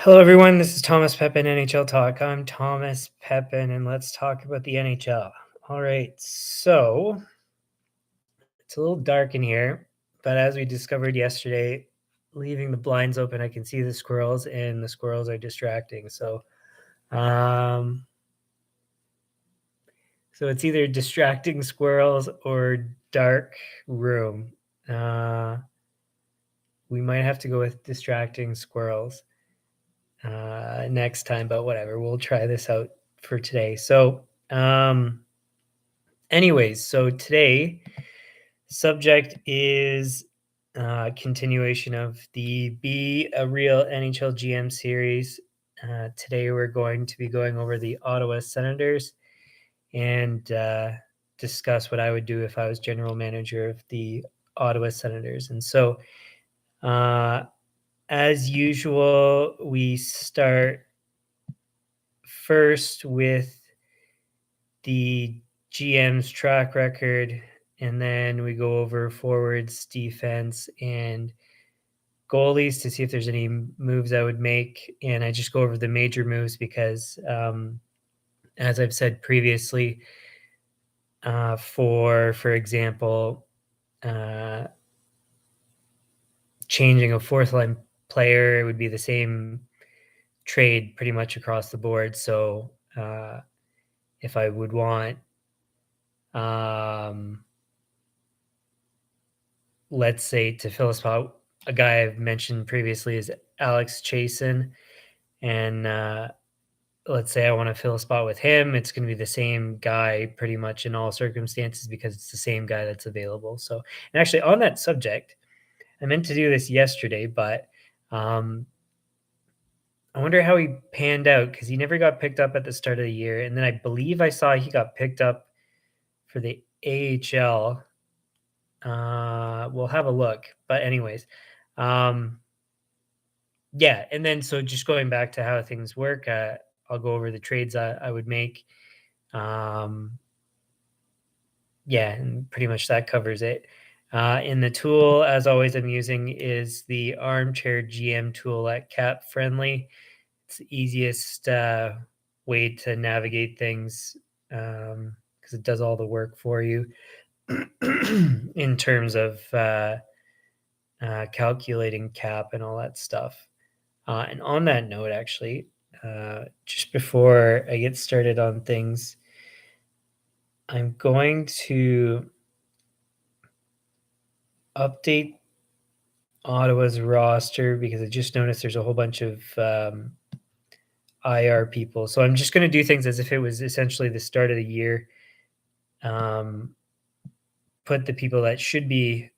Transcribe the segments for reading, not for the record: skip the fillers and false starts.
Hello, everyone. This is Thomas Pepin, NHL Talk. I'm Thomas Pepin, and let's talk about the NHL. All right, so it's a little dark in here, but as we discovered yesterday, leaving the blinds open, I can see the squirrels, and the squirrels are distracting. Um, so it's either distracting squirrels or dark room. We might have to go with distracting squirrels next time, but whatever. We'll try this out for today. So today subject is continuation of the Be a Real NHL GM series. Today we're going to be going over the Ottawa Senators and discuss what I would do if I was general manager of the Ottawa Senators. And so, as usual, we start first with the GM's track record, and then we go over forwards, defense, and goalies to see if there's any moves I would make. And I just go over the major moves because, as I've said previously, for example, uh, changing a fourth line player, it would be the same trade pretty much across the board. So if I would want let's say to fill a spot, a guy I've mentioned previously is Alex Chasen, and let's say I want to fill a spot with him. It's going to be the same guy pretty much in all circumstances because it's the same guy that's available. So, and actually on that subject, I meant to do this yesterday, but um, I wonder how he panned out because he never got picked up at the start of the year, and then I believe I saw he got picked up for the AHL. We'll have a look. But anyways, yeah, and then so just going back to how things work, I'll go over the trades I would make. Um, yeah, and pretty much that covers it. And the tool, as always, I'm using is the Armchair GM tool at Cap Friendly. It's the easiest way to navigate things because it does all the work for you in terms of calculating cap and all that stuff. And on that note, actually, just before I get started on things, I'm going to update Ottawa's roster because I just noticed there's a whole bunch of IR people. So I'm just going to do things as if it was essentially the start of the year. Put the people that should be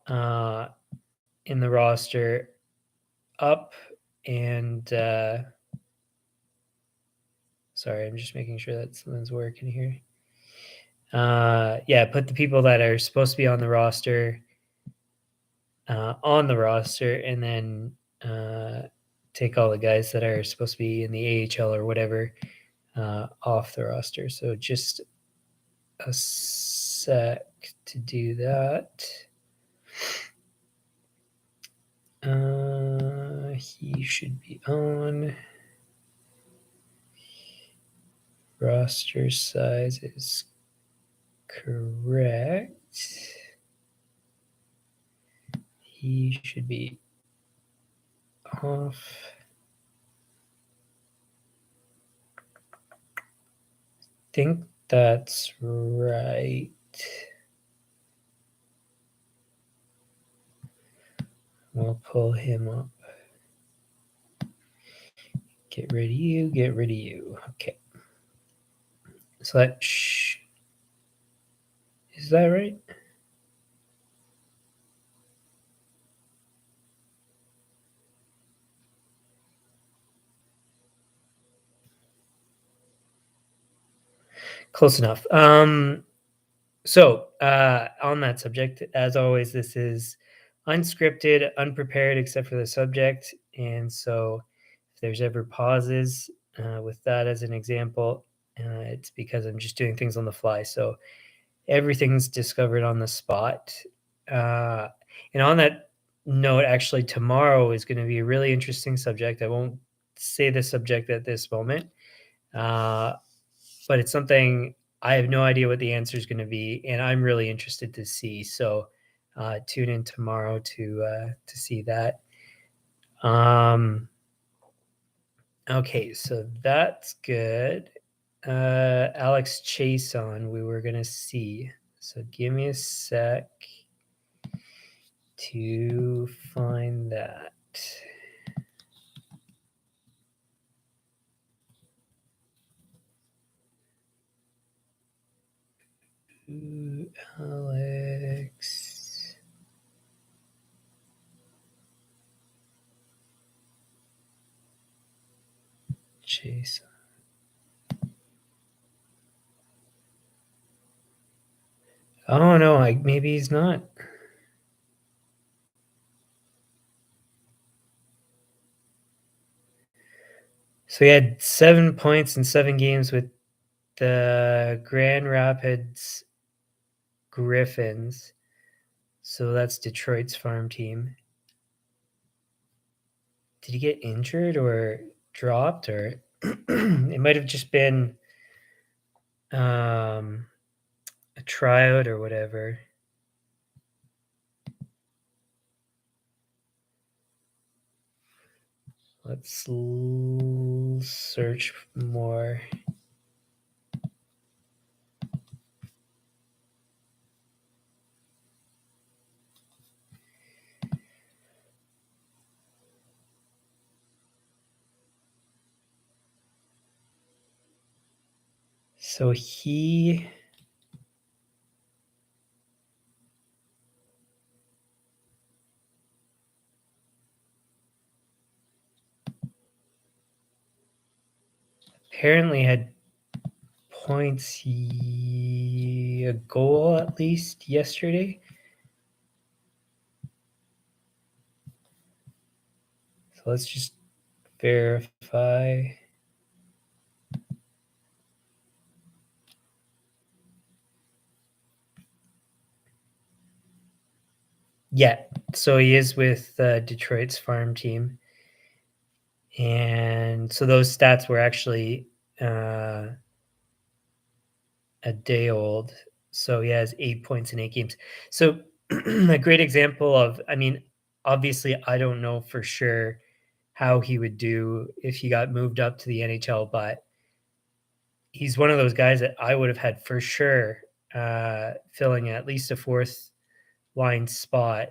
in the roster up and sorry, I'm just making sure that something's working here. Yeah, put the people that are supposed to be on the roster, and then take all the guys that are supposed to be in the AHL or whatever off the roster. So just a sec to do that. He should be on. Roster size is correct. He should be off. I think that's right. We'll pull him up. Get rid of you, get rid of you. Okay. So that is that right? Close enough. So on that subject, as always, this is unscripted, unprepared, except for the subject. And so if there's ever pauses with that as an example, it's because I'm just doing things on the fly. So everything's discovered on the spot. And on that note, actually, tomorrow is going to be a really interesting subject. I won't say the subject at this moment, uh, but it's something I have no idea what the answer is going to be, and I'm really interested to see. So tune in tomorrow to see that. Um, okay, so that's good. Alex Chason, we were going to see. So give me a sec to find that. Ooh, Alex. Chase. Oh no, maybe he's not. So he had 7 points in 7 games with the Grand Rapids Griffins. So that's Detroit's farm team. Did he get injured or dropped, or it might have just been a tryout or whatever. Let's search more. So he apparently had points, a goal at least yesterday. So let's just verify. Yeah, so he is with Detroit's farm team. And so those stats were actually uh, a day old. So he has 8 points in 8 games. So a great example of, I mean, obviously, I don't know for sure how he would do if he got moved up to the NHL, but he's one of those guys that I would have had for sure filling at least a fourth line spot.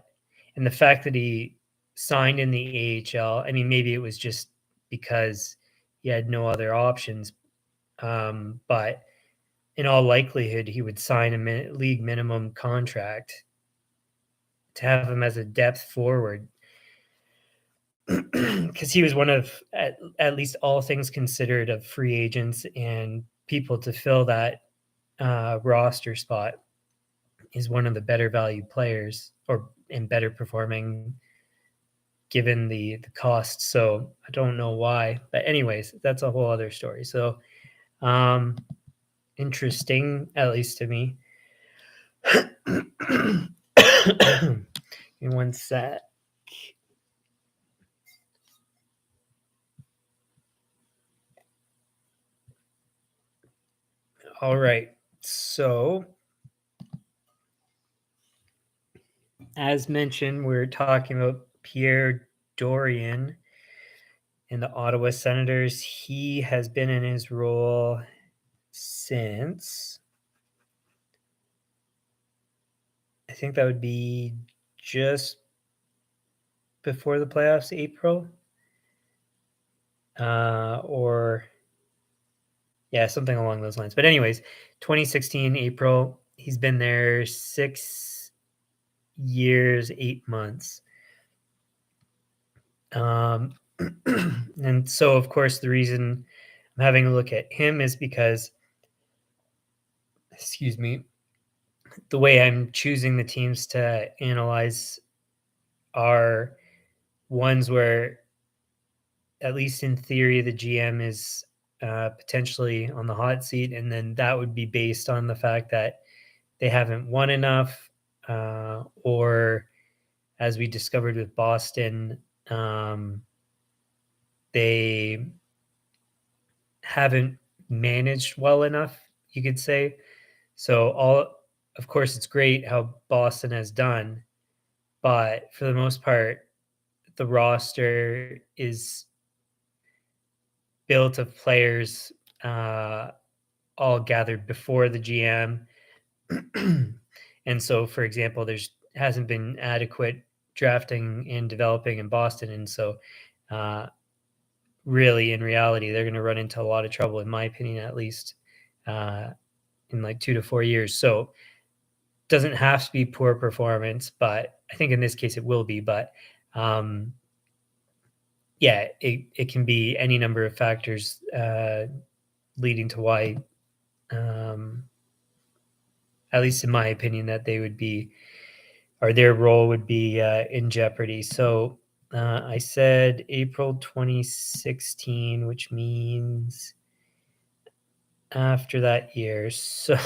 And the fact that he signed in the AHL, I mean, maybe it was just because he had no other options, but in all likelihood, he would sign a league minimum contract to have him as a depth forward because he was one of, at least all things considered, of free agents and people to fill that roster spot. Is one of the better valued players or and better performing given the cost. So I don't know why, but anyways, that's a whole other story. So interesting, at least to me. In one sec. All right. So, as mentioned, we're talking about Pierre Dorian in the Ottawa Senators. He has been in his role since, I think that would be just before the playoffs, April, or yeah, something along those lines. But anyways, 2016 April, he's been there 6 years, 8 months. And so, of course, the reason I'm having a look at him is because, excuse me, the way I'm choosing the teams to analyze are ones where, at least in theory, the GM is potentially on the hot seat, and then that would be based on the fact that they haven't won enough, or as we discovered with Boston, they haven't managed well enough, you could say. So of course, it's great how Boston has done, but for the most part, the roster is built of players uh, all gathered before the GM. And so, for example, there's hasn't been adequate drafting and developing in Boston, and so uh, really, in reality, they're going to run into a lot of trouble, in my opinion, at least uh, in like 2 to 4 years. So, doesn't have to be poor performance, but I think in this case it will be. But um, yeah, it can be any number of factors leading to why, um, at least in my opinion, that they would be or their role would be in jeopardy. So I said April 2016, which means after that year. So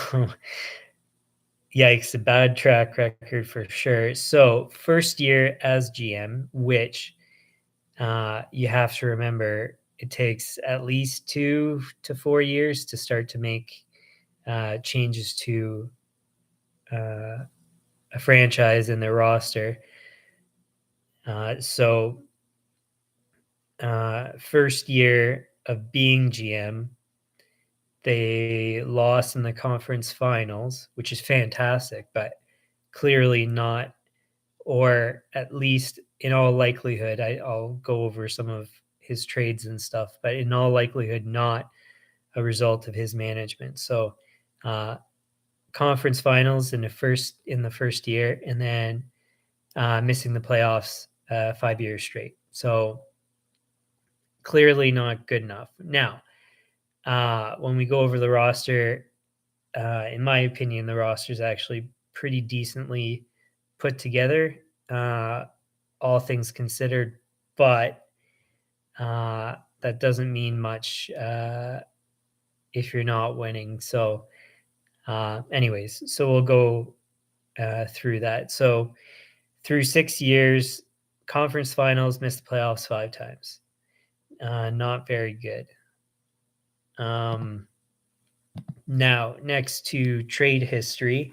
yikes, a bad track record for sure. So first year as GM, which you have to remember it takes at least 2 to 4 years to start to make changes to uh, a franchise in their roster. First year of being GM, they lost in the conference finals, which is fantastic, but clearly not, or at least in all likelihood, I'll go over some of his trades and stuff, but in all likelihood, not a result of his management. So, uh, conference finals in the first year, and then missing the playoffs 5 years straight. So clearly not good enough. Now, when we go over the roster, in my opinion, the roster is actually pretty decently put together, uh, all things considered. But that doesn't mean much if you're not winning. So, anyways, so we'll go through that. So, through 6 years, conference finals, missed the playoffs 5 times. Not very good. Now, next to trade history.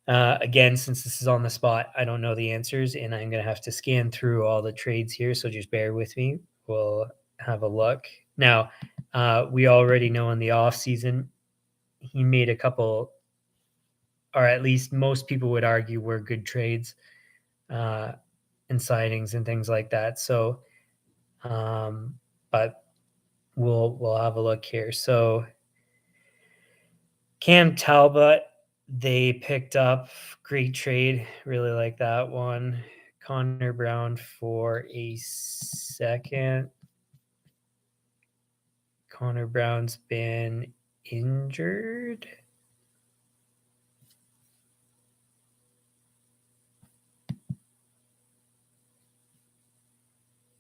Again, since this is on the spot, I don't know the answers, and I'm going to have to scan through all the trades here. So just bear with me. We'll have a look. Now, we already know in the off season he made a couple, or at least most people would argue were good trades uh, and signings and things like that. So, but we'll have a look here. So Cam Talbot, they picked up. Great trade. Really like that one. Connor Brown for a second. Connor Brown's been injured.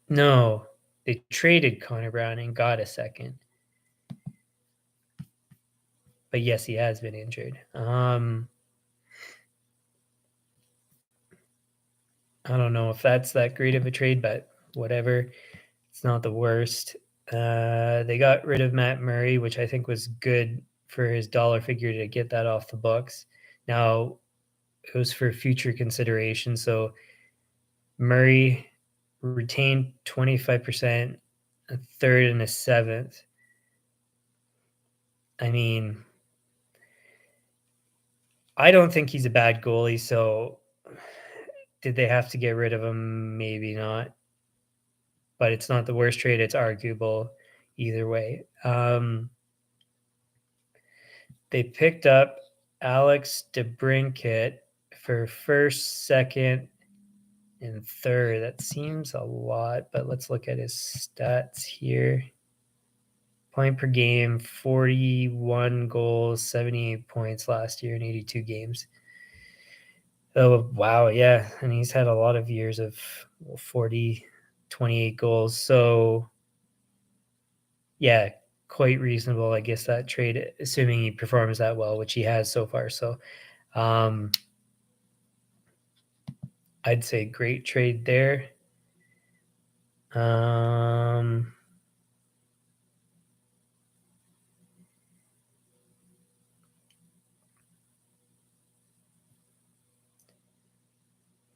No, they traded Connor Brown and got a second. But yes, he has been injured. I don't know if that's that great of a trade, but whatever. It's not the worst. They got rid of Matt Murray, which I think was good for his dollar figure to get that off the books. Now, it was for future consideration. So Murray retained 25%, a third and a seventh. I mean, I don't think he's a bad goalie. So did they have to get rid of him? Maybe not. But it's not the worst trade. It's arguable either way. They picked up Alex DeBrincat for first, second, and third. That seems a lot, but let's look at his stats here. Point per game, 41 goals, 78 points last year in 82 games. Oh, wow. Yeah. And he's had a lot of years of 40, 28 goals. So, yeah, quite reasonable, I guess, that trade, assuming he performs that well, which he has so far. So, I'd say great trade there. Um,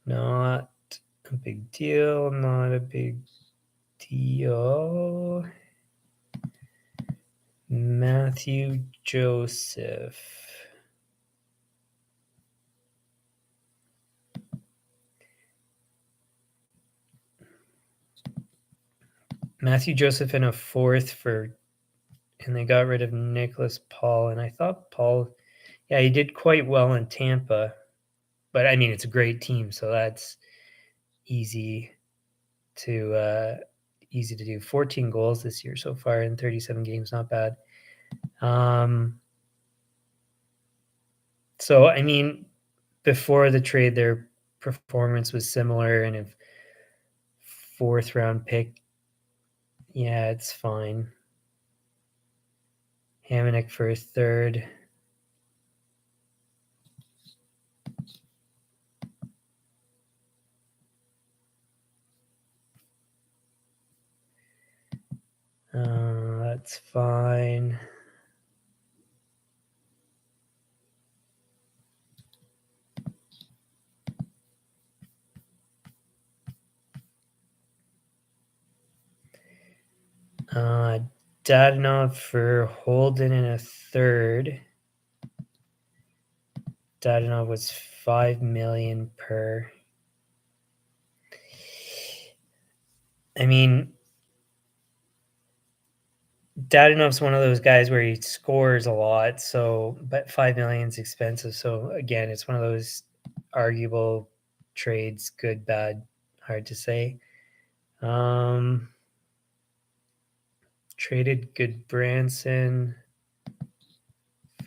not a big deal. Not a big deal. Matthew Joseph. Matthew Joseph in a fourth and they got rid of Nicholas Paul. And I thought Paul, yeah, he did quite well in Tampa. But I mean, it's a great team, so that's easy to easy to do. 14 goals this year so far in 37 games, not bad. So I mean, before the trade, their performance was similar, and if fourth round pick, yeah, it's fine. Hamonic for a third. That's fine. Dadonov for Holden in a third. Dadonov was $5 million per. I mean, Dadonov's one of those guys where he scores a lot, so but 5 million is expensive. So again, it's one of those arguable trades, good, bad, hard to say. Traded Good Branson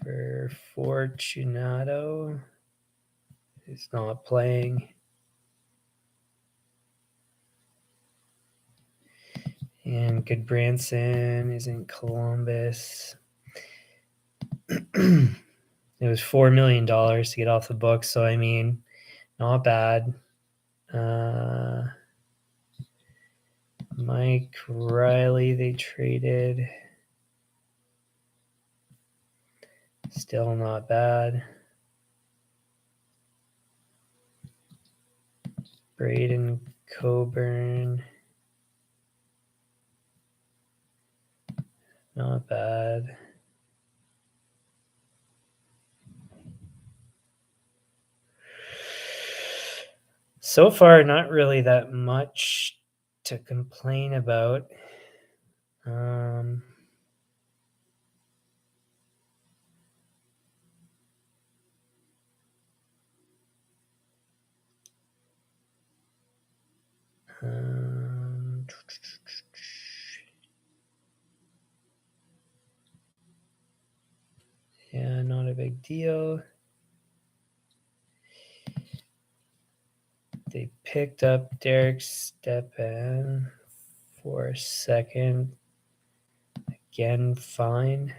for Fortunato, who's not playing. And Good Branson is in Columbus. It was $4 million to get off the books, so I mean, not bad. Mike Riley, they traded. Still not bad. Braden Coburn. Not bad. So far, not really that much to complain about. Yeah, not a big deal. They picked up Derek Stepan for a second. Again, fine.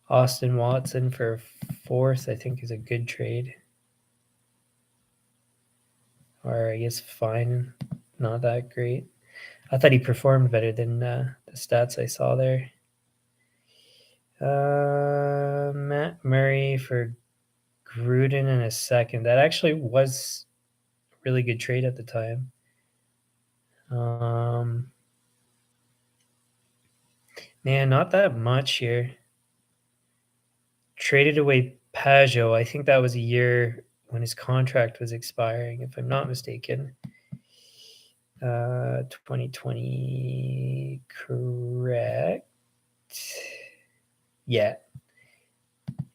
Austin Watson for fourth, I think, is a good trade. Or I guess fine, not that great. I thought he performed better than the stats I saw there. Matt Murray for Gruden in a second. That actually was a really good trade at the time. Man, not that much here. Traded away Pajot. I think that was a year when his contract was expiring, if I'm not mistaken. 2020, correct. Yeah.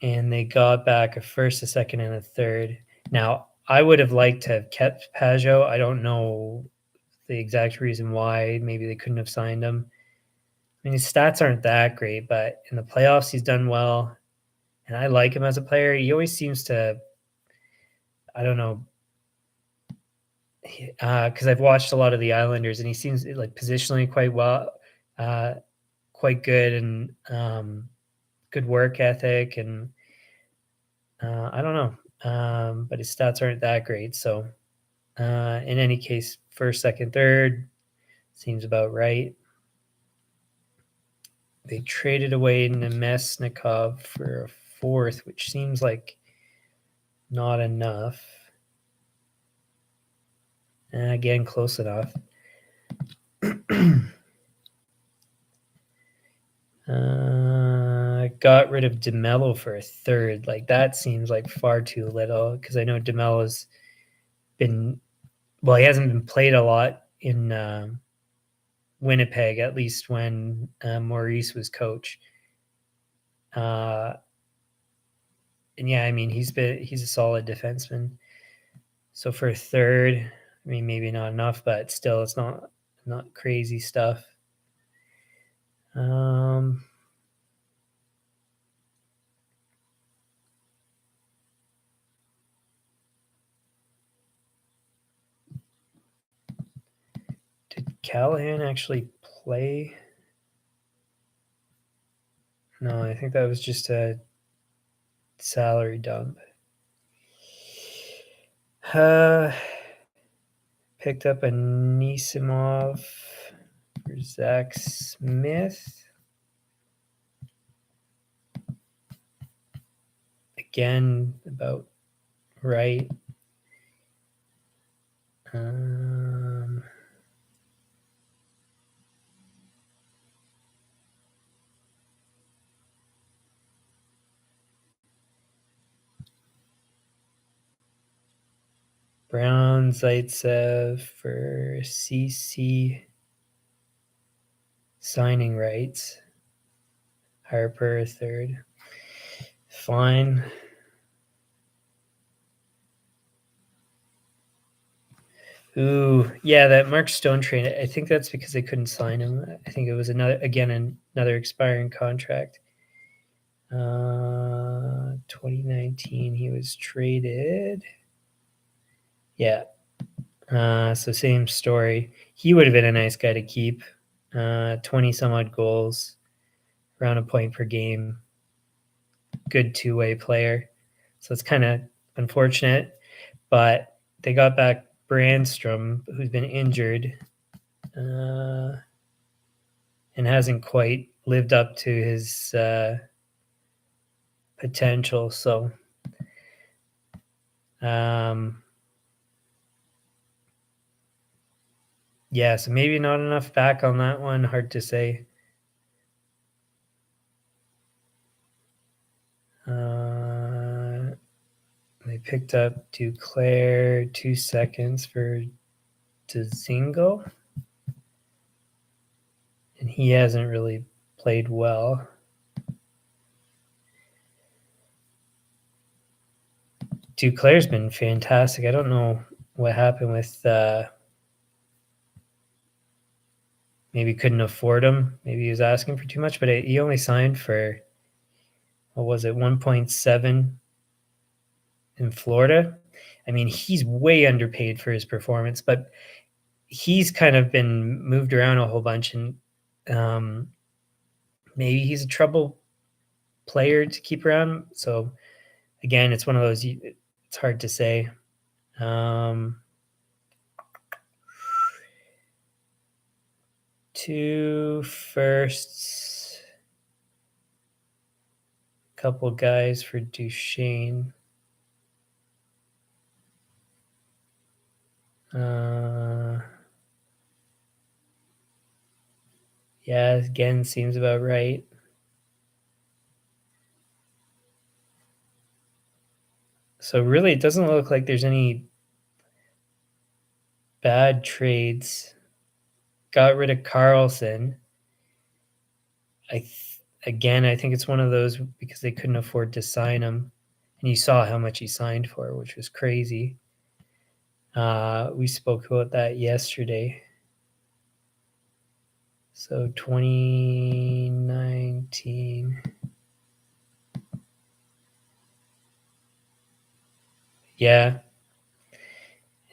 And they got back a first, a second, and a third. Now, I would have liked to have kept Pajot. I don't know the exact reason why. Maybe they couldn't have signed him. I mean, his stats aren't that great, but in the playoffs, he's done well. And I like him as a player. He always seems to, I don't know, because I've watched a lot of the Islanders, and he seems like positionally quite well, quite good, and good work ethic. And I don't know, but his stats aren't that great. So, in any case, first, second, third seems about right. They traded away Nemesnikov for a fourth, which seems like not enough. Again, close enough. Got rid of DeMello for a third. Like, that seems like far too little, because I know DeMello's been, well, he hasn't been played a lot in Winnipeg, at least when Maurice was coach. And yeah, I mean, he's a solid defenseman. So for a third, I mean, maybe not enough, but still, it's not crazy stuff. Did Callahan actually play? No, I think that was just a salary dump. Picked up a Nisimov for Zach Smith. Again, about right. Brown, Zaitsev for CC signing rights. Harper, third. Fine. Ooh, yeah, that Mark Stone trade. I think that's because they couldn't sign him. I think it was another expiring contract. 2019, he was traded. Yeah. So same story. He would have been a nice guy to keep. 20 some odd goals, around a point per game. Good two-way player. So it's kind of unfortunate, but they got back Brandstrom, who's been injured and hasn't quite lived up to his potential. So, yeah, so maybe not enough back on that one. Hard to say. They picked up Duclair 2 seconds for Dzingel, and he hasn't really played well. Duclair's been fantastic. I don't know what happened with maybe couldn't afford him. Maybe he was asking for too much, but he only signed for, what was it, 1.7 in Florida. I mean, he's way underpaid for his performance, but he's kind of been moved around a whole bunch, and maybe he's a trouble player to keep around. So again, it's one of those, it's hard to say. 2 firsts, couple guys for Duchesne. Yeah, again, seems about right. So really, it doesn't look like there's any bad trades. Got rid of Carlson. I think it's one of those because they couldn't afford to sign him, and you saw how much he signed for, which was crazy. We spoke about that yesterday. So 2019. Yeah.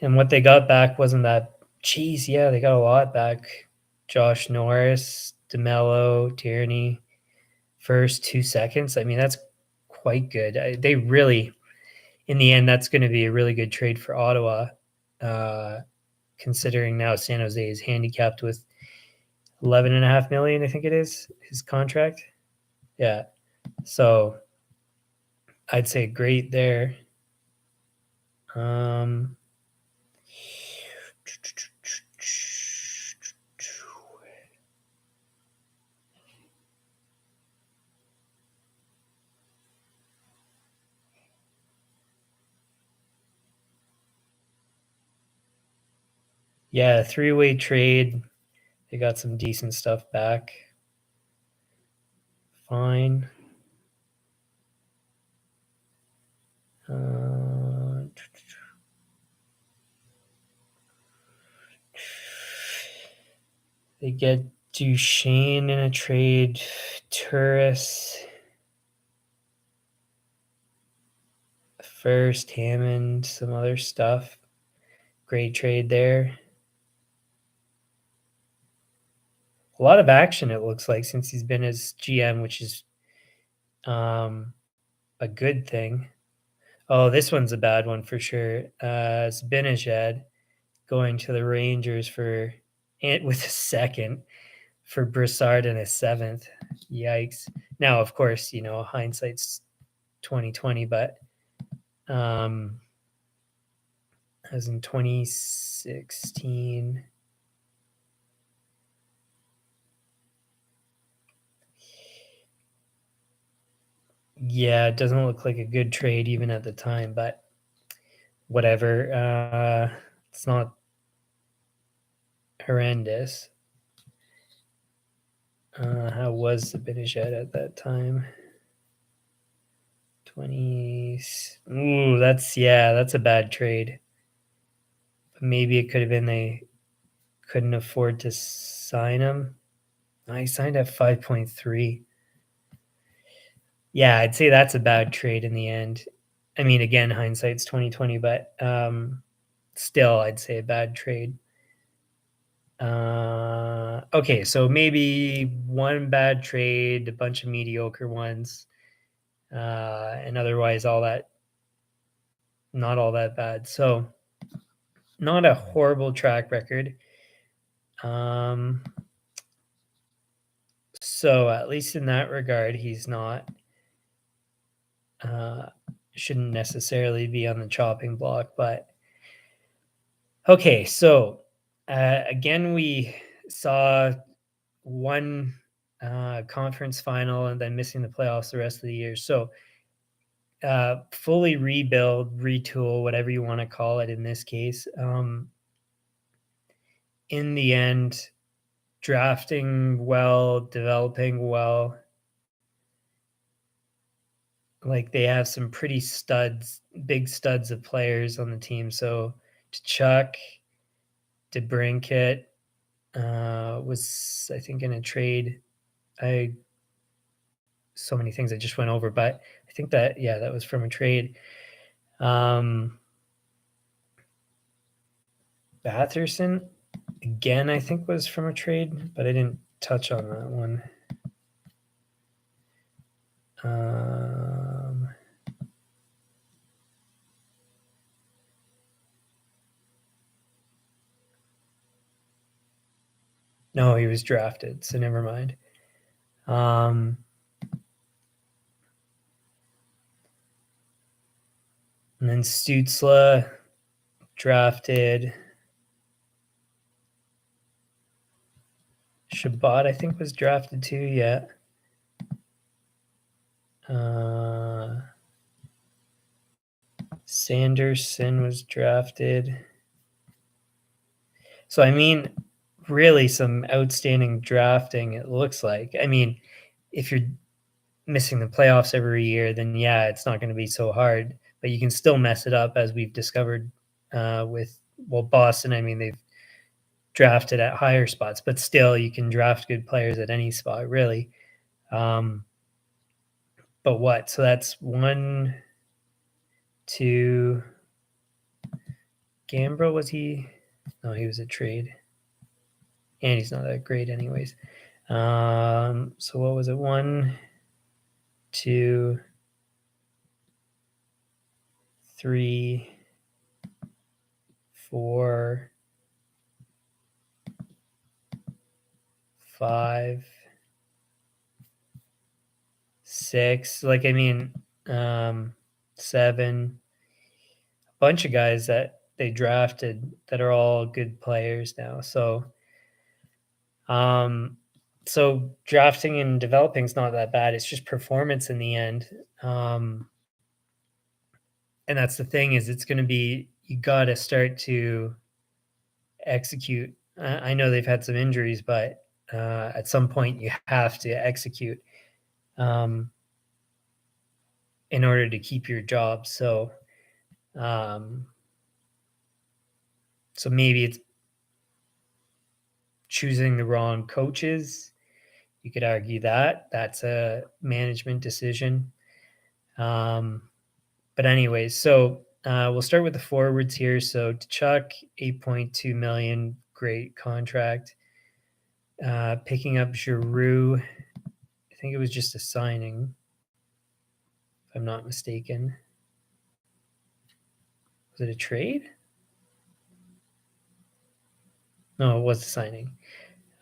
And what they got back wasn't that. Geez, yeah, they got a lot back. Josh Norris, DeMello, Tierney, first 2 seconds. I mean, that's quite good. They really, in the end, that's going to be a really good trade for Ottawa, uh, considering now San Jose is handicapped with 11.5 million. I think it is his contract. Yeah, so I'd say great there. Um, yeah, three-way trade. They got some decent stuff back. Fine. They get Duchesne in a trade. Turris. First, Hammond, some other stuff. Great trade there. A lot of action, it looks like, since he's been as GM, which is a good thing. Oh, this one's a bad one for sure. Zibanejad going to the Rangers for and with a second for Brassard and a seventh. Yikes! Now, of course, hindsight's 2020, but as in 2016. Yeah, it doesn't look like a good trade even at the time, but whatever. It's not horrendous. How was Zibanejad at that time? 20s. Ooh, that's a bad trade. But maybe it could have been they couldn't afford to sign him. I signed at 5.3. Yeah, I'd say that's a bad trade in the end. I mean, again, hindsight's 2020, but still, I'd say a bad trade. Okay, so maybe one bad trade, a bunch of mediocre ones, and otherwise not all that bad. So not a horrible track record. So at least in that regard, he's not shouldn't necessarily be on the chopping block. But okay, so again, we saw one conference final and then missing the playoffs the rest of the year. So fully rebuild, retool, whatever you want to call it in this case. In the end, drafting well, developing well. Like they have some pretty big studs of players on the team. So Chuck, DeBrincat was, I think, in a trade. So many things I just went over, but I think that was from a trade. Batherson again, I think, was from a trade, but I didn't touch on that one. No, he was drafted, so never mind. And then Stützle drafted. Shabbat, I think, was drafted too. Yeah. Sanderson was drafted. So, I mean, really some outstanding drafting, it looks like. I mean, if you're missing the playoffs every year, then it's not going to be so hard. But you can still mess it up, as we've discovered with Boston. I mean, they've drafted at higher spots, but still, you can draft good players at any spot, really. But what? So that's 1, 2. Gambro, was he? No, he was a trade, and he's not that great, anyways. So what was it? 1, 2. 3, 4, 5, 6. Like, I mean, 7. A bunch of guys that they drafted that are all good players now. Um, so drafting and developing is not that bad. It's just performance in the end. And that's the thing is it's going to be you got to start to execute. I know they've had some injuries, but at some point you have to execute um, in order to keep your job. Um, so maybe it's choosing the wrong coaches. You could argue that that's a management decision. Um, but anyways, we'll start with the forwards here. So Chuck, 8.2 million, great contract. Picking up Giroux, I think it was just a signing, if I'm not mistaken. Was it a trade? No, it was a signing.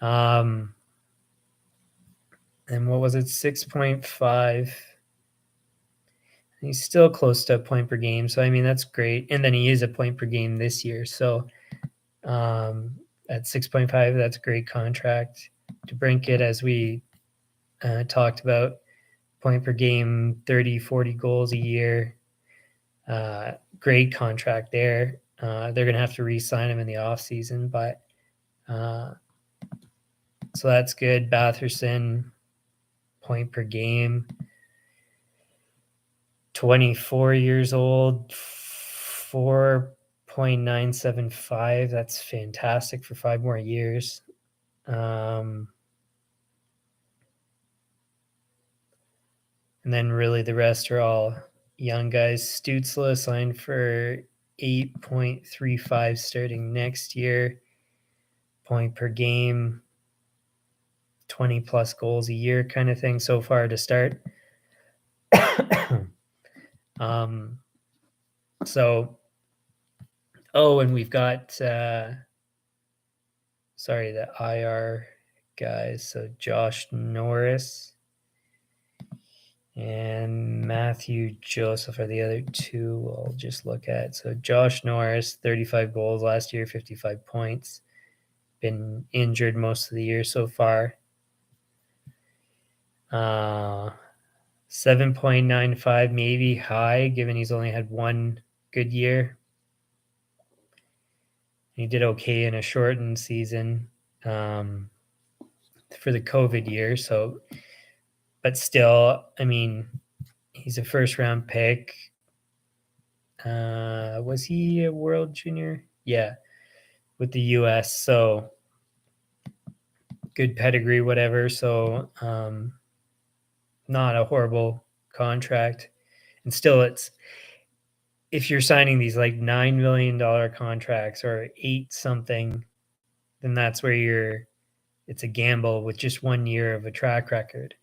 And what was it? 6.5. He's still close to a point per game. So, I mean, that's great. And then he is a point per game this year. So, at 6.5, that's a great contract. DeBrincat, as we talked about, point per game, 30, 40 goals a year. Great contract there. They're going to have to re-sign him in the offseason, but so that's good. Batherson, point per game, 24 years old, 4.975. That's fantastic for 5 more years. And then really the rest are all young guys. Stützle signed for 8.35 starting next year. Point per game, 20 plus goals a year kind of thing so far to start. So, and we've got, the IR guys. So Josh Norris and Matthew Joseph are the other two I'll just look at. So Josh Norris, 35 goals last year, 55 points. Been injured most of the year so far. 7.95 maybe high, given he's only had one good year. He did okay in a shortened season for the COVID year. So, but still, I mean, he's a first round pick. Was he a world junior? Yeah, with the US. So good pedigree, whatever. So not a horrible contract. And still, it's if you're signing these like $9 million contracts or 8 something, then that's where it's a gamble with just 1 year of a track record.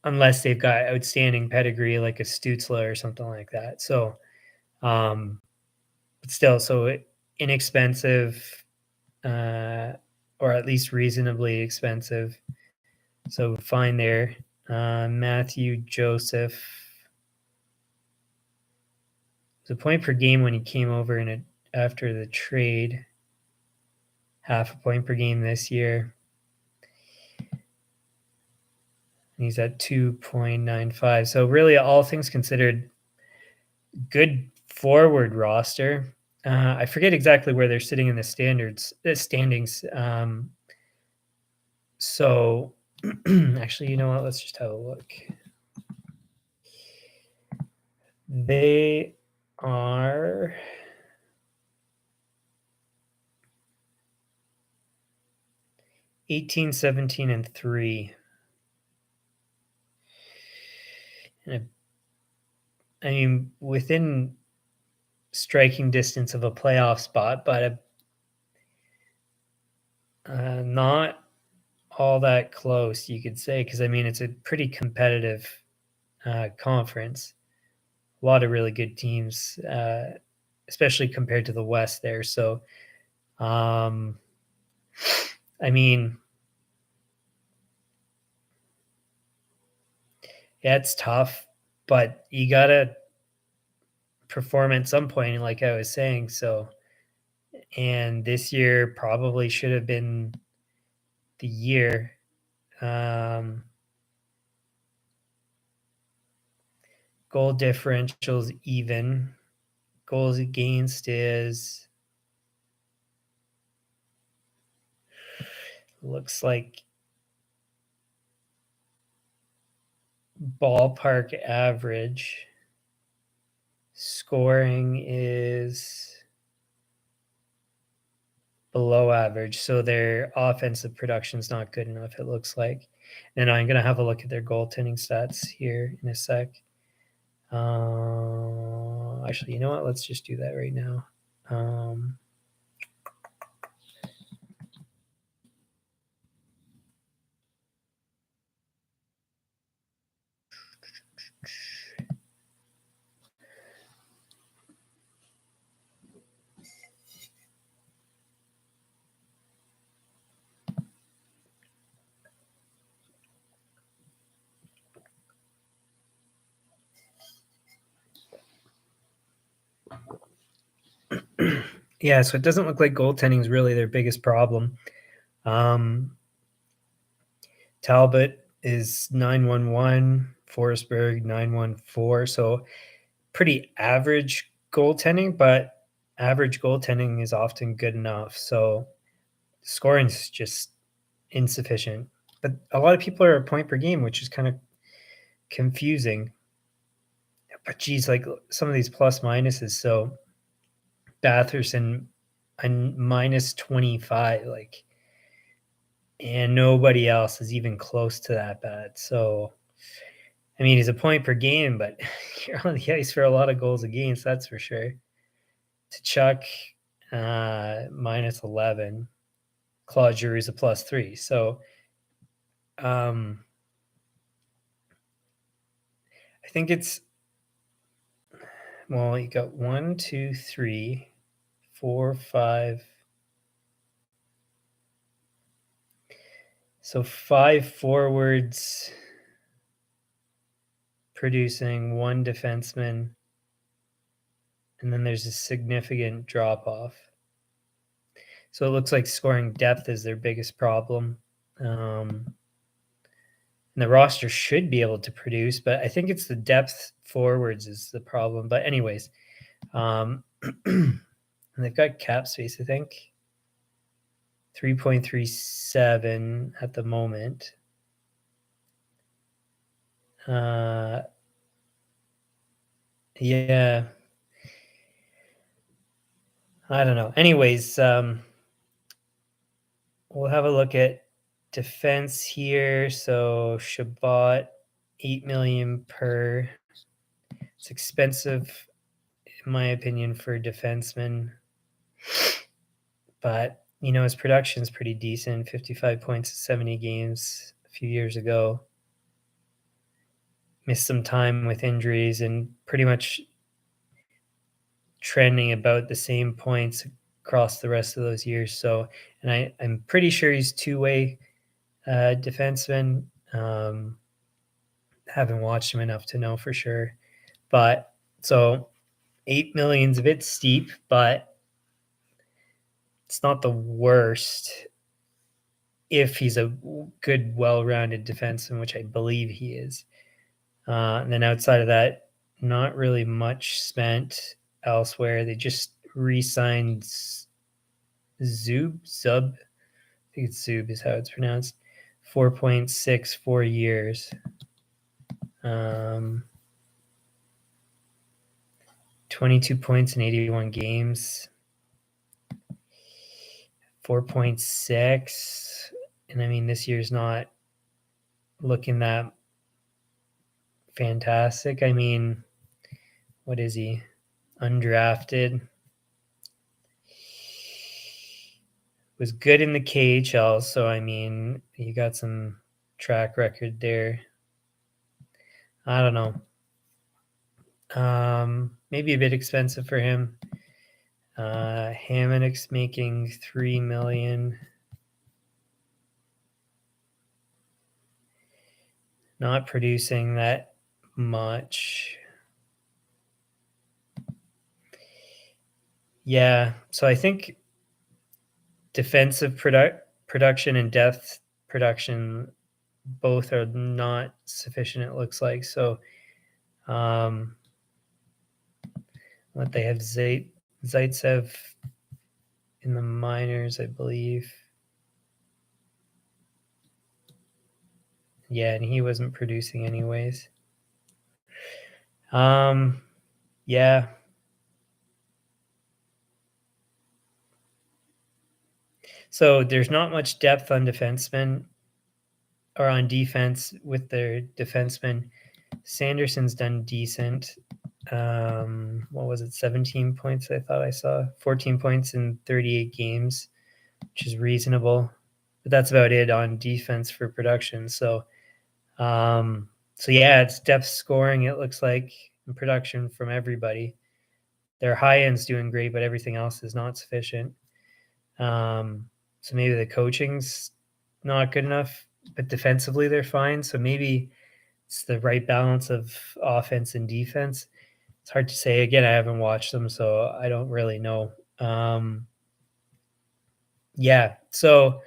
Unless they've got outstanding pedigree like a Stützle or something like that. So, but still, so inexpensive, or at least reasonably expensive. So fine there. Matthew Joseph, the point per game when he came over after the trade, half a point per game this year. He's at 2.95. So really, all things considered, good forward roster. I forget exactly where they're sitting in the standings. So actually, you know what? Let's just have a look. They are 18, 17, and 3. And I mean, within striking distance of a playoff spot, but not all that close, you could say, because I mean, it's a pretty competitive conference. a lot of really good teams, especially compared to the West there. So, um, I mean, yeah, it's tough, but you gotta perform at some point, like I was saying. So, and this year probably should have been the year. Um, Goal differentials even. Goals against is looks like ballpark average. Scoring is below average, so their offensive production's not good enough, it looks like. And I'm gonna have a look at their goaltending stats here in a sec. Actually, you know what? Let's just do that right now. Um, yeah, so it doesn't look like goaltending is really their biggest problem. Um, Talbot is 911, Forsberg 914. So pretty average goaltending, but average goaltending is often good enough. So scoring is just insufficient. But a lot of people are a point per game, which is kind of confusing. But geez, like some of these plus minuses. So Batherson and minus 25, like, and nobody else is even close to that bad. So I mean, he's a point per game, but you're on the ice for a lot of goals against, that's for sure. To Chuck, minus 11. Claude Giroux's a plus 3. So um, I think it's, well, you got 1, 2, 3, 4, 5. So 5 forwards producing, 1 defenseman, and then there's a significant drop off. So it looks like scoring depth is their biggest problem. And the roster should be able to produce, but I think it's the depth forwards is the problem. But anyways, and they've got cap space, I think 3.37 at the moment. Yeah, I don't know. Anyways, we'll have a look at defense here. So Shabbat, 8 million per. It's expensive, in my opinion, for a defenseman. But, you know, his production is pretty decent, 55 points in 70 games a few years ago. Missed some time with injuries and pretty much trending about the same points across the rest of those years. So, and I'm pretty sure he's two-way defenseman. Haven't watched him enough to know for sure. But so 8 million's a bit steep, but it's not the worst if he's a good, well-rounded defenseman, which I believe he is. And then outside of that, not really much spent elsewhere. They just re-signed Zub. I think it's Zub is how it's pronounced. 4.6, 4 years. 22 points in 81 games. 4.6. And I mean, this year's not looking that fantastic. I mean, what is he? Undrafted. Was good in the KHL, so I mean, you got some track record there. I don't know. Maybe a bit expensive for him. Hammonick's making $3 million. Not producing that much. Yeah, so I think defensive production and depth production both are not sufficient, it looks like. So what they have Zaitsev in the minors, I believe. Yeah, and he wasn't producing anyways. Yeah. So there's not much depth on defensemen or on defense with their defensemen. Sanderson's done decent. What was it? 17 points, I thought I saw. 14 points in 38 games, which is reasonable. But that's about it on defense for production. So yeah, it's depth scoring, it looks like, and production from everybody. Their high end's doing great, but everything else is not sufficient. So maybe the coaching's not good enough, but defensively they're fine. So maybe it's the right balance of offense and defense. It's hard to say. Again, I haven't watched them, so I don't really know. Yeah. So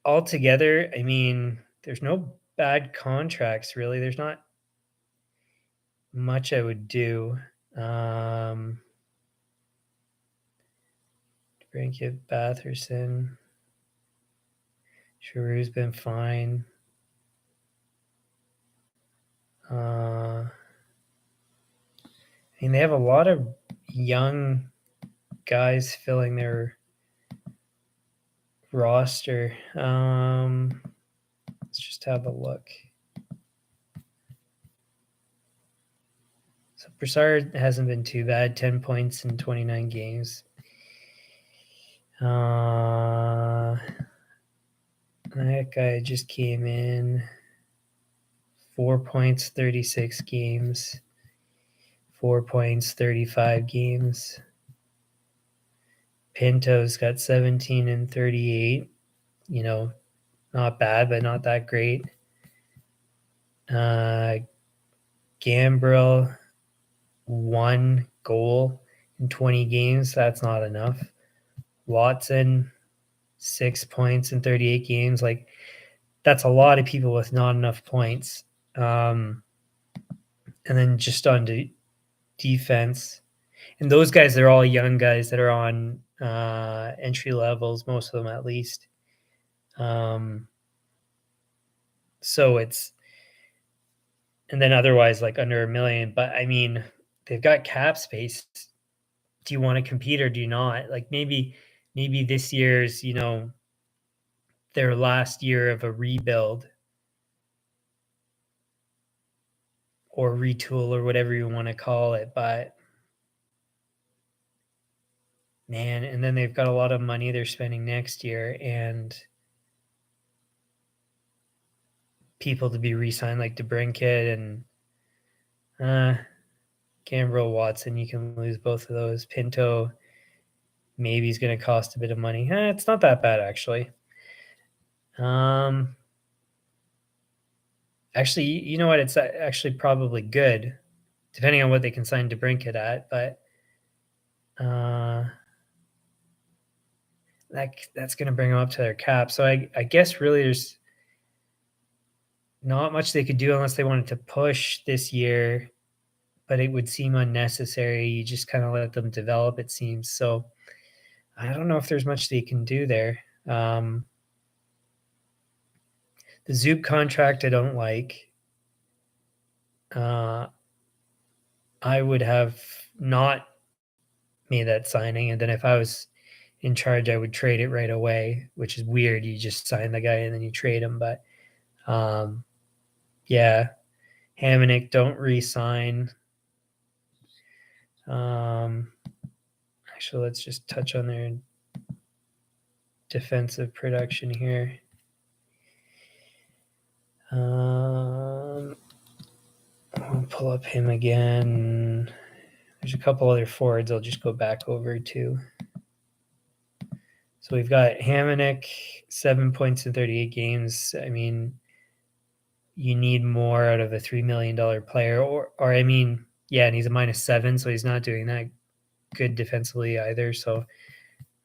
altogether, I mean, there's no bad contracts really. There's not much I would do. Brinkett, Batherson, Giroux's been fine. I mean, they have a lot of young guys filling their roster. Let's just have a look. So Broussard hasn't been too bad. 10 points in 29 games. That guy just came in. 4 points, 36 games. 4 points, 35 games. Pinto's got 17 and 38. You know, not bad, but not that great. Gambrell, 1 goal in 20 games. That's not enough. Watson, 6 points in 38 games. Like, that's a lot of people with not enough points. And then just on defense, and those guys, they're all young guys that are on entry levels, most of them at least. So it's, and then otherwise like under $1 million. But I mean, they've got cap space. Do you want to compete or do you not? Like maybe this year's, their last year of a rebuild or retool or whatever you want to call it. But man, and then they've got a lot of money they're spending next year and people to be re-signed like DeBrincat and Gambrell, Watson. You can lose both of those. Pinto maybe is going to cost a bit of money. It's not that bad actually. Actually, you know what? It's actually probably good, depending on what they can sign DeBrincat at. But that's going to bring them up to their cap. So I guess really there's not much they could do unless they wanted to push this year, but it would seem unnecessary. You just kind of let them develop, it seems. So I don't know if there's much they can do there. The Zoop contract I don't like. I would have not made that signing, and then if I was in charge, I would trade it right away, which is weird. You just sign the guy and then you trade him. But yeah, Hammonick, don't re-sign. Actually, let's just touch on their defensive production here. We'll pull up him again. There's a couple other forwards I'll just go back over to. So we've got Hamonic, 7 points in 38 games. I mean, you need more out of a $3 million player. Yeah, and he's a -7, so he's not doing that good defensively either. So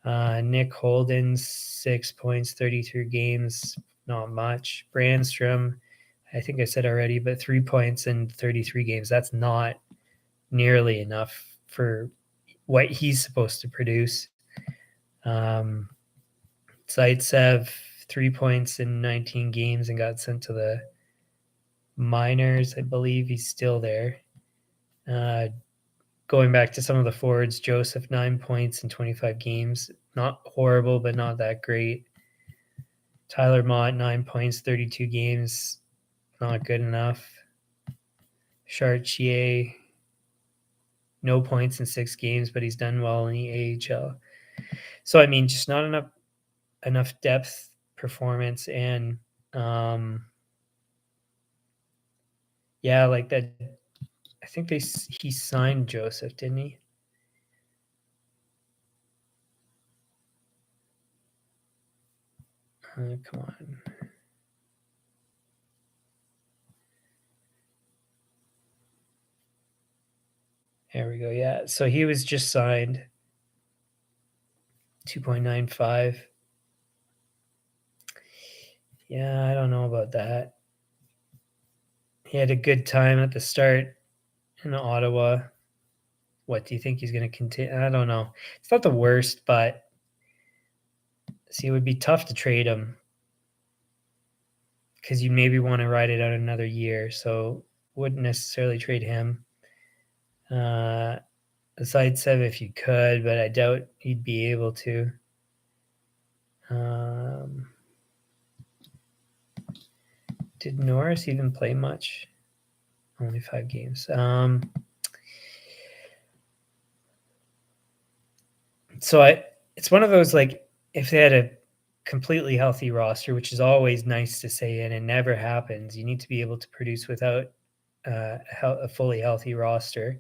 Nick Holden, 6 points, 33 games, not much. Brandstrom, I think I said already, but 3 points in 33 games. That's not nearly enough for what he's supposed to produce. Zaitsev, 3 points in 19 games and got sent to the minors. I believe he's still there. Going back to some of the forwards, Joseph, 9 points in 25 games. Not horrible, but not that great. Tyler Mott, 9 points, 32 games. Not good enough. Chartier, no points in 6 games, but he's done well in the AHL. So, I mean, just not enough depth, performance, and yeah, like that. I think he signed Joseph, didn't he? Come on. There we go. Yeah. So he was just signed 2.95. Yeah, I don't know about that. He had a good time at the start in Ottawa. What do you think he's going to continue? I don't know. It's not the worst, but see, it would be tough to trade him because you maybe want to ride it out another year. So wouldn't necessarily trade him. Zaitsev if you could, but I doubt he'd be able to. Did Norris even play much? Only 5 games. It's one of those, like, if they had a completely healthy roster, which is always nice to say, and it never happens, you need to be able to produce without a fully healthy roster.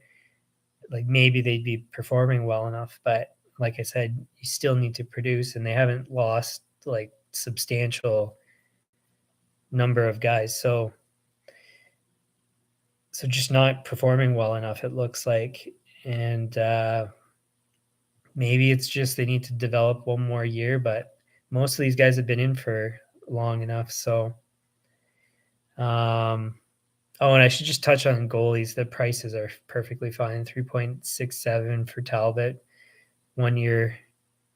Like, maybe they'd be performing well enough, but like I said, you still need to produce, and they haven't lost like substantial number of guys. So just not performing well enough, it looks like. And maybe it's just they need to develop one more year, but most of these guys have been in for long enough. So, and I should just touch on goalies. The prices are perfectly fine. 3.67 for Talbot, 1 year,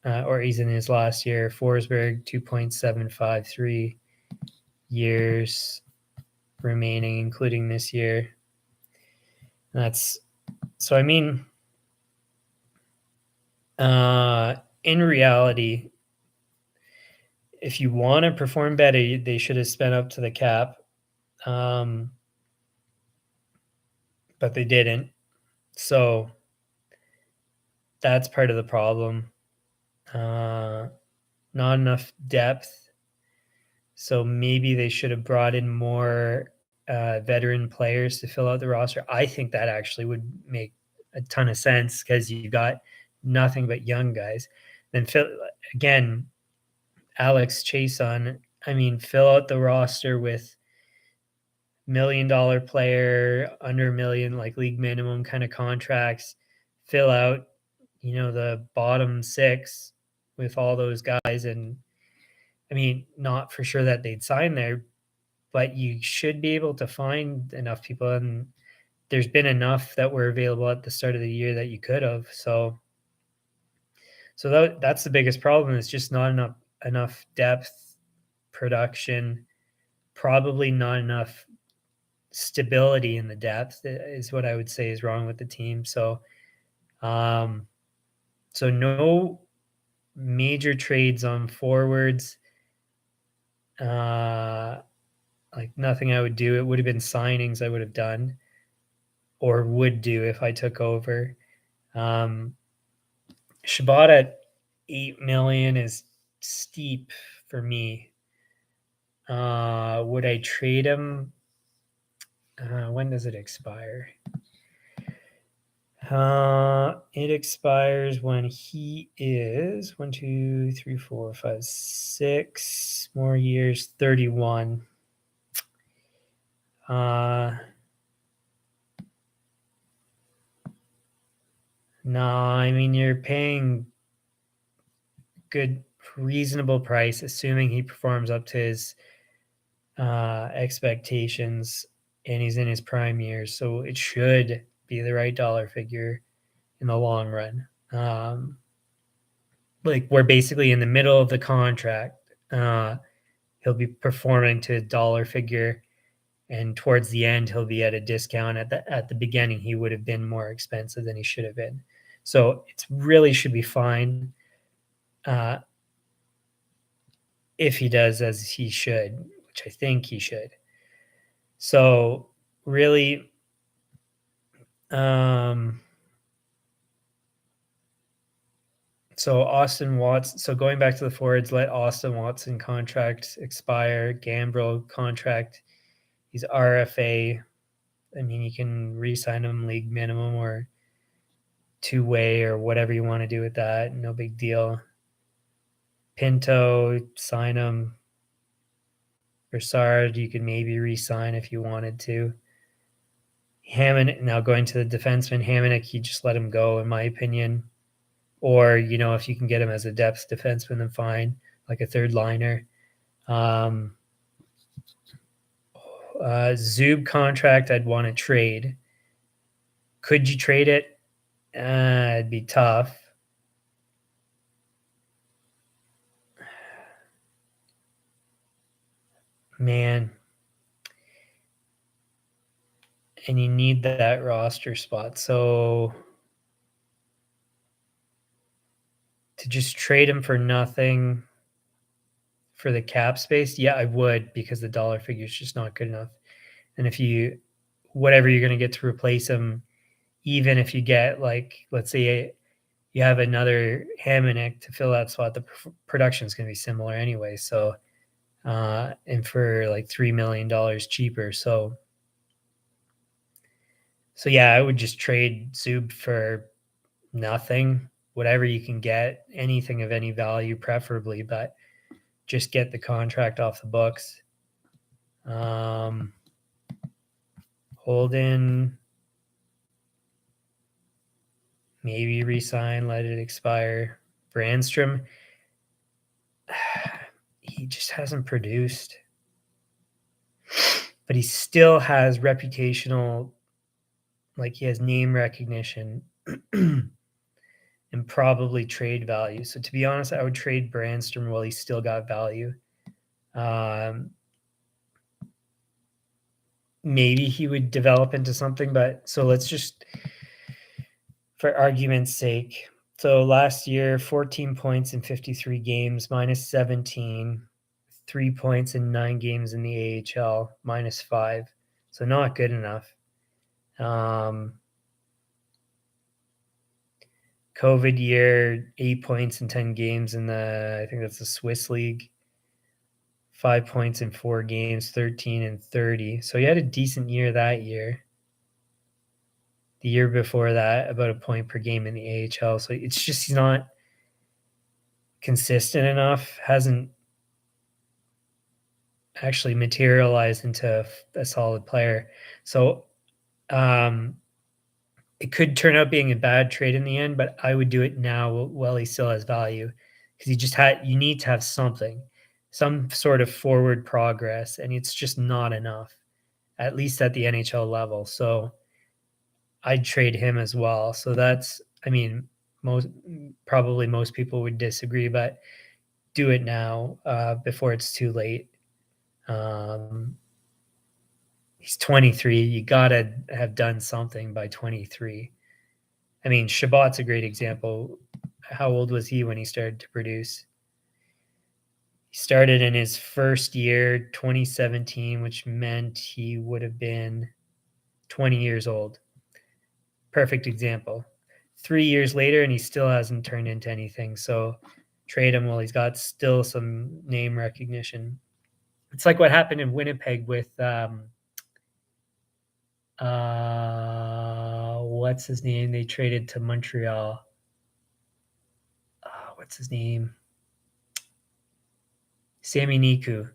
or he's in his last year. Forsberg, 2.75, 3 years remaining, including this year. That's so. I mean, in reality, if you want to perform better, they should have spent up to the cap, but they didn't. So that's part of the problem. Not enough depth. So maybe they should have brought in more veteran players to fill out the roster. I think that actually would make a ton of sense because you got nothing but young guys. Then again, Alex Chason. I mean, fill out the roster with $1 million player, under a million, like league minimum kind of contracts. Fill out, the bottom 6 with all those guys. And I mean, not for sure that they'd sign there, but you should be able to find enough people. And there's been enough that were available at the start of the year that you could have. So that's the biggest problem, is just not enough depth, production, probably not enough stability in the depth is what I would say is wrong with the team. So no major trades on forwards. Like nothing I would do. It would have been signings I would have done or would do if I took over. Shabbat at $8 million is steep for me. Would I trade him? When does it expire? It expires when he is 1, 2, 3, 4, 5, 6 more years, 31. No, I mean you're paying good, reasonable price, assuming he performs up to his expectations and he's in his prime years. So it should be the right dollar figure in the long run. Like we're basically in the middle of the contract. He'll be performing to a dollar figure, and towards the end, he'll be at a discount. At the beginning, he would have been more expensive than he should have been. So it really should be fine uh, if he does as he should, which I think he should. So really, so Austin Watson. So going back to the forwards, let Austin Watson contract expire. Gambrel contract. He's RFA. I mean, you can re-sign him league minimum or two-way or whatever you want to do with that. No big deal. Pinto, sign him. Broussard, you could maybe re-sign if you wanted to. Hammond, now going to the defenseman, Hamonic, you just let him go, in my opinion. Or, if you can get him as a depth defenseman, then fine, like a third liner. Zub contract, I'd want to trade. Could you trade it? It'd be tough. Man. And you need that roster spot. So to just trade him for nothing for the cap space, yeah, I would, because the dollar figure is just not good enough. And if whatever you're going to get to replace him, even if you get, like, let's say you have another Hamonic to fill that spot, the production is going to be similar anyway. So, and for like $3 million cheaper. So yeah, I would just trade Zub for nothing, whatever you can get, anything of any value, preferably, but just get the contract off the books. Holden, maybe resign, let it expire. Brandstrom, he just hasn't produced, but he still has reputational, like he has name recognition and probably trade value. So to be honest, I would trade Brandstrom while he's still got value. Maybe he would develop into something, but so let's just, for argument's sake, so last year, 14 points in 53 games, minus 17, 3 points in 9 games in the AHL, minus 5. So not good enough. COVID year, 8 points in 10 games in I think that's the Swiss League. 5 points in 4 games, 13 and 30. So he had a decent year that year. The year before that, about a point per game in the AHL. So it's just he's not consistent enough, hasn't actually materialized into a solid player. So it could turn out being a bad trade in the end, but I would do it now while he still has value, because you need to have something, some sort of forward progress, and it's just not enough, at least at the NHL level. So I'd trade him as well. So that's, I mean, most people would disagree, but do it now before it's too late. He's 23. You got to have done something by 23. I mean, Shabbat's a great example. How old was he when he started to produce? He started in his first year, 2017, which meant he would have been 20 years old. Perfect example. 3 years later, and he still hasn't turned into anything. So trade him while he's got still some name recognition. It's like what happened in Winnipeg with What's his name? They traded to Montreal. What's his name? Sami Niku.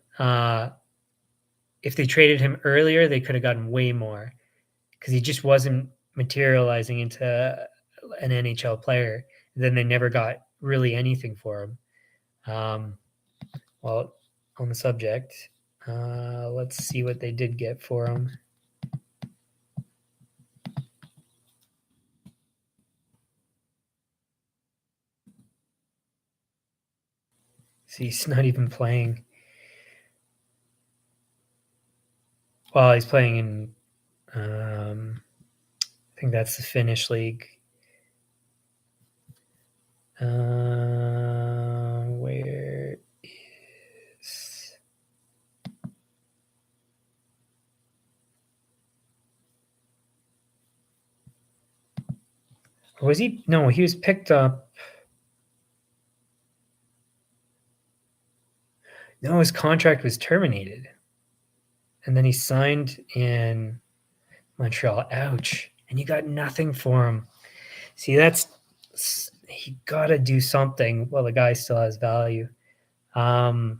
If they traded him earlier, they could have gotten way more because he just wasn't materializing into an NHL player. Then they never got really anything for him. Well, on the subject, let's see what they did get for him. See, he's not even playing. Well, he's playing in, I think that's the Finnish league. Where is... Was he? No, he was picked up. No, his contract was terminated. And then he signed in Montreal. Ouch. And you got nothing for him. See, he got to do something. Well, the guy still has value. So,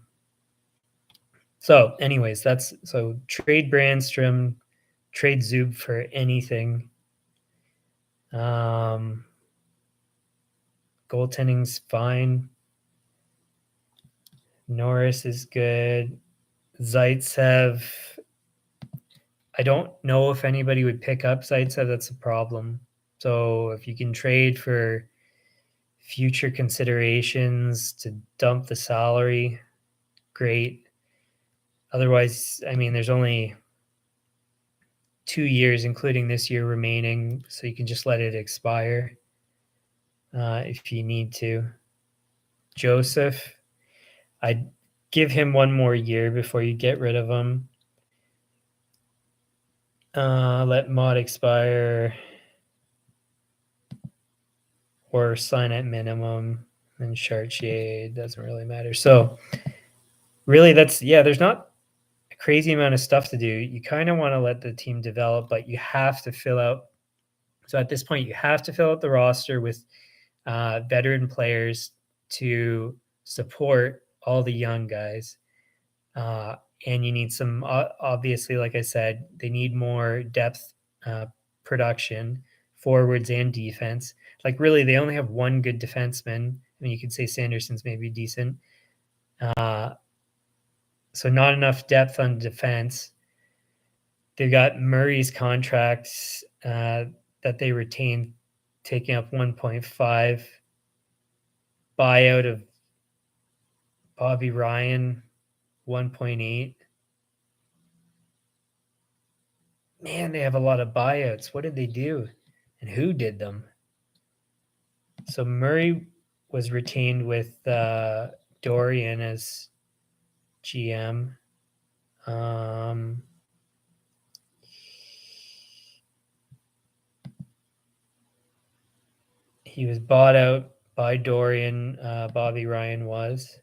anyways, trade Brandstrom, trade Zub for anything. Goaltending's fine. Norris is good. Zaitsev, I don't know if anybody would pick up Zaitsev. That's a problem. So if you can trade for future considerations to dump the salary, great. Otherwise, I mean, there's only 2 years, including this year, remaining, so you can just let it expire if you need to. Joseph, I'd give him 1 more year before you get rid of him. Let Mott expire or sign at minimum. And Chartier doesn't really matter. So really there's not a crazy amount of stuff to do. You kind of want to let the team develop, but you have to fill out. So at this point, you have to fill out the roster with veteran players to support all the young guys. And you need some, obviously, like I said, they need more depth production, forwards and defense. Like, really, they only have 1 good defenseman. I mean, you could say Sanderson's maybe decent. So not enough depth on defense. They've got Murray's contracts that they retained, taking up 1.5. Buyout of Bobby Ryan, 1.8. Man, they have a lot of buyouts. What did they do? And who did them? So Murray was retained with Dorian as GM. He was bought out by Dorian. Bobby Ryan was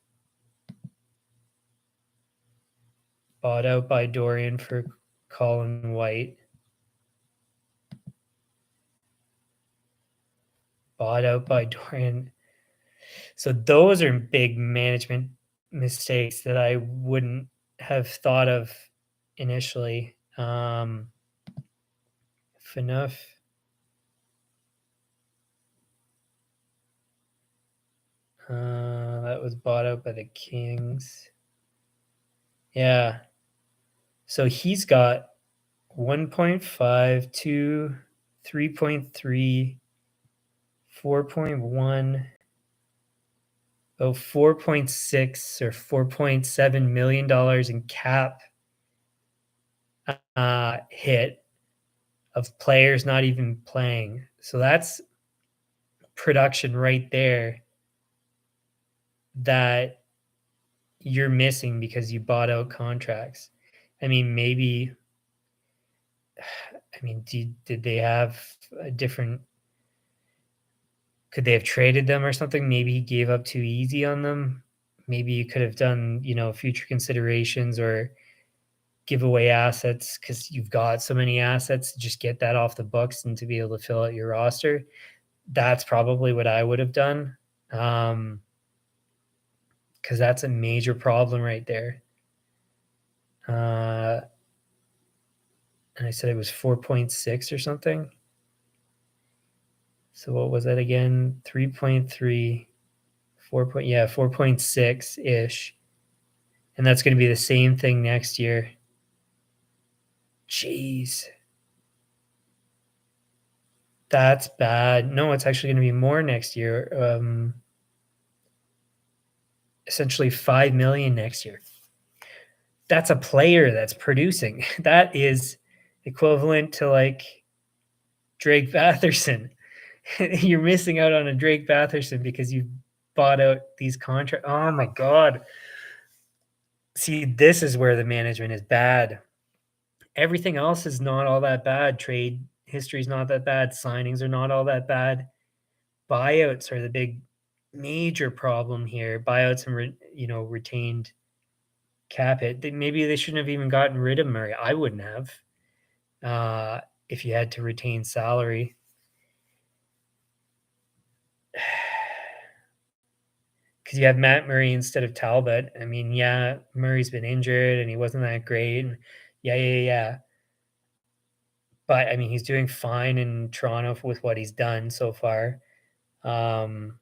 bought out by Dorian for Colin White. Bought out by Dorian. So those are big management mistakes that I wouldn't have thought of initially. Phaneuf. That was bought out by the Kings. Yeah. So he's got 1.5, 2, 3.3, 4.1, about 4.6 or $4.7 million in cap hit of players not even playing. So that's production right there that you're missing because you bought out contracts. I mean, maybe, did they have a different, could they have traded them or something? Maybe he gave up too easy on them. Maybe you could have done, future considerations or give away assets because you've got so many assets, just get that off the books and to be able to fill out your roster. That's probably what I would have done. Because that's a major problem right there. And I said it was 4.6 or something. So what was that again? 3.3, 4.6 ish. And that's going to be the same thing next year. Jeez. That's bad. No, it's actually going to be more next year. Essentially 5 million next year. That's a player that's producing. That is equivalent to like Drake Batherson. You're missing out on a Drake Batherson because you bought out these contracts. Oh my God. See, this is where the management is bad. Everything else is not all that bad. Trade history is not that bad. Signings are not all that bad. Buyouts are the big major problem here. Buyouts and retained cap hit. Maybe they shouldn't have even gotten rid of Murray. I wouldn't have if you had to retain salary. Because you have Matt Murray instead of Talbot. I mean, yeah, Murray's been injured and he wasn't that great. And yeah. But I mean, he's doing fine in Toronto with what he's done so far. And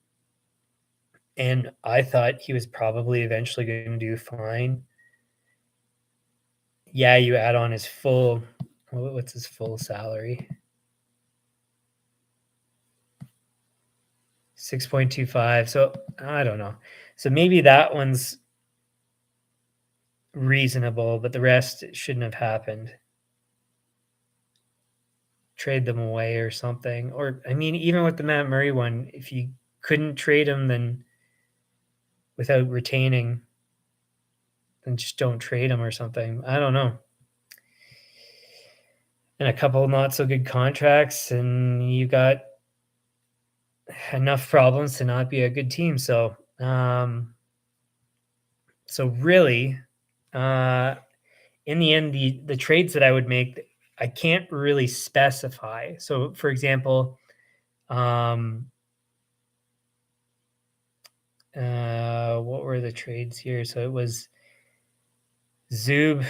I thought he was probably eventually going to do fine. Yeah, you add on his what's his full salary? 6.25. So I don't know. So maybe that one's reasonable, but the rest shouldn't have happened. Trade them away or something. Or, I mean, even with the Matt Murray one, if you couldn't trade him, then without retaining, then just don't trade him or something. I don't know. And a couple not so good contracts, and you got enough problems to not be a good team. So, really, in the end, the trades that I would make, I can't really specify. So, for example, what were the trades here? So it was Zub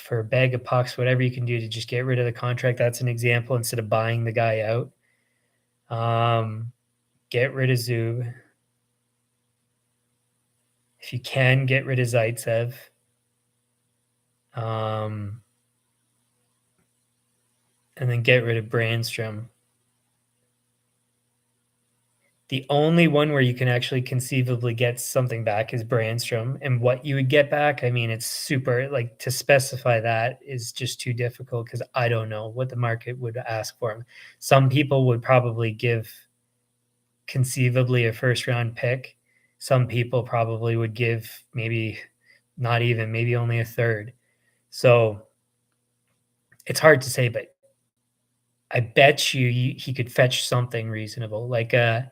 for a bag of pucks, whatever you can do to just get rid of the contract. That's an example instead of buying the guy out. Get rid of Zub. If you can, get rid of Zaitsev. And then get rid of Brandstrom. The only one where you can actually conceivably get something back is Brandstrom. And what you would get back, I mean, it's super, like, to specify that is just too difficult because I don't know what the market would ask for him. Some people would probably give conceivably a first round pick. Some people probably would give maybe not even, maybe only a third. So it's hard to say, but I bet you he could fetch something reasonable, like a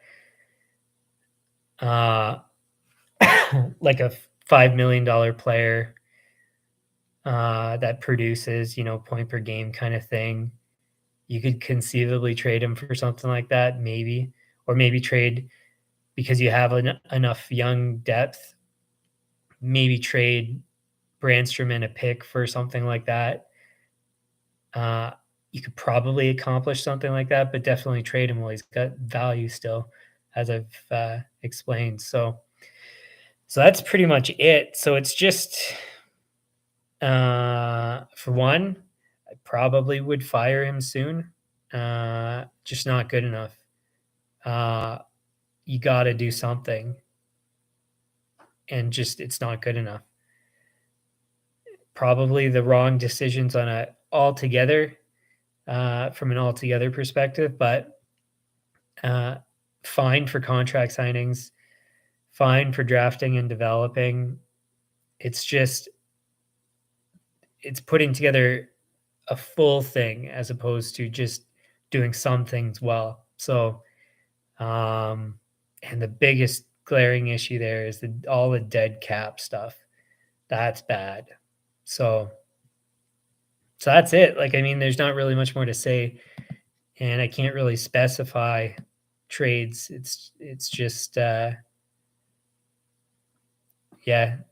like a $5 million player that produces, point per game kind of thing. You could conceivably trade him for something like that, maybe, or maybe trade because you have enough young depth. Maybe trade Brandstrom and a pick for something like that. You could probably accomplish something like that, but definitely trade him while he's got value still, as I've explained. So that's pretty much it. So it's just, for one, I probably would fire him soon. Just not good enough. You got to do something, and just it's not good enough. Probably the wrong decisions on a altogether, from an altogether perspective, but fine for contract signings, fine for drafting and developing. It's just it's putting together a full thing as opposed to just doing some things well. So, and the biggest glaring issue there is all the dead cap stuff. That's bad. So So that's it. Like, I mean, there's not really much more to say, and I can't really specify trades. It's just yeah,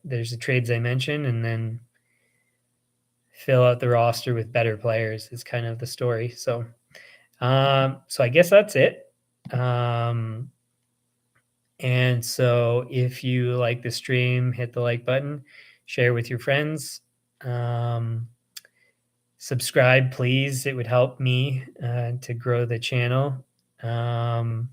there's the trades I mentioned, and then fill out the roster with better players is kind of the story. So so I guess that's it. Um and so if you like the stream, hit the like button, share with your friends. Um Subscribe, please. It would help me to grow the channel. Um,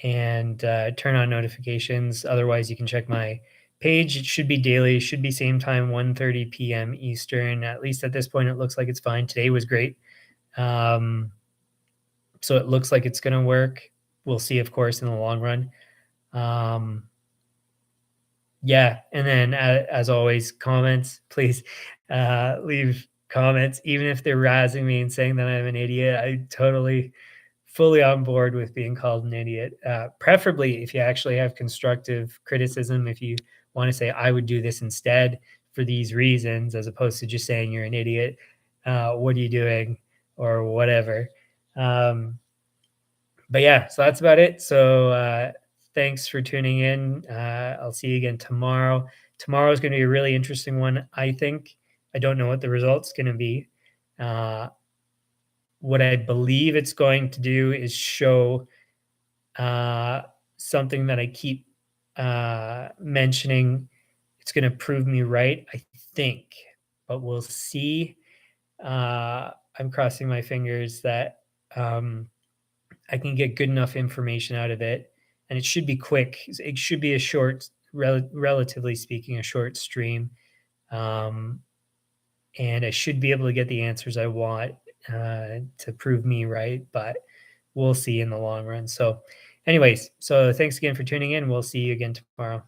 and turn on notifications. Otherwise, you can check my page. It should be daily. It should be same time, 1:30 p.m. Eastern. At least at this point, it looks like it's fine. Today was great. Um, so it looks like it's going to work. We'll see, of course, in the long run. Um, Yeah, and then as always, comments, please, leave comments, even if they're razzing me and saying that I'm an idiot. I totally fully on board with being called an idiot. Preferably if you actually have constructive criticism, if you want to say, "I would do this instead for these reasons," as opposed to just saying you're an idiot, "What are you doing?" or whatever. Um but yeah, so that's about it. So thanks for tuning in. I'll see you again tomorrow. Tomorrow is going to be a really interesting one, I think. I don't know what the result's going to be. Uh, what I believe it's going to do is show uh, something that I keep mentioning. It's going to prove me right, I think, but we'll see. I'm crossing my fingers that I can get good enough information out of it, and it should be quick. It should be a short, relatively speaking, a short stream, um, and I should be able to get the answers I want to prove me right. But we'll see in the long run. So, anyways, so thanks again for tuning in. We'll see you again tomorrow.